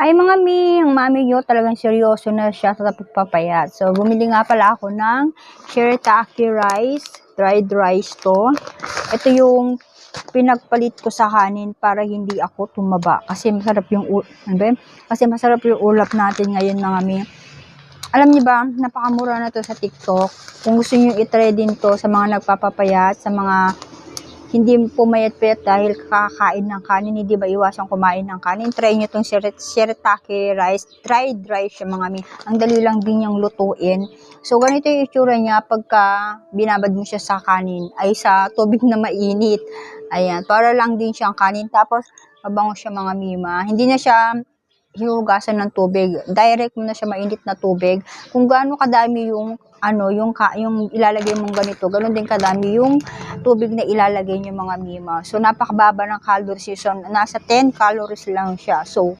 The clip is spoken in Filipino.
Ay mga mi, ang mami nyo talagang seryoso na siya sa pagpapayat. So, bumili nga pala ako ng shirataki rice, dried rice to. Ito yung pinagpalit ko sa kanin para hindi ako tumaba. Kasi masarap yung, Kasi masarap yung ulap natin ngayon mga mi. Alam niyo ba, napakamura na to sa TikTok. Kung gusto niyo i-try din to sa mga nagpapapayat, sa mga hindi pumayat-payat dahil kakain ng kanin, hindi ba iwasan kumain ng kanin, try nyo itong shirataki rice, dried rice yung mga mi. Ang dali lang din yung lutuin. So, ganito yung itsura niya pagka binabad mo siya sa kanin, ay sa tubig na mainit. Ayan, para lang din siyang kanin. Tapos, mabango siya mga mima. Hindi na siya hinugasan ng tubig. Direct mo na siya mainit na tubig. Kung gaano kadami yung yung ilalagay mong ganito, ganoon din kadami yung tubig na ilalagay niyo mga mima. So napakababa ng calories, nasa 10 calories lang siya. So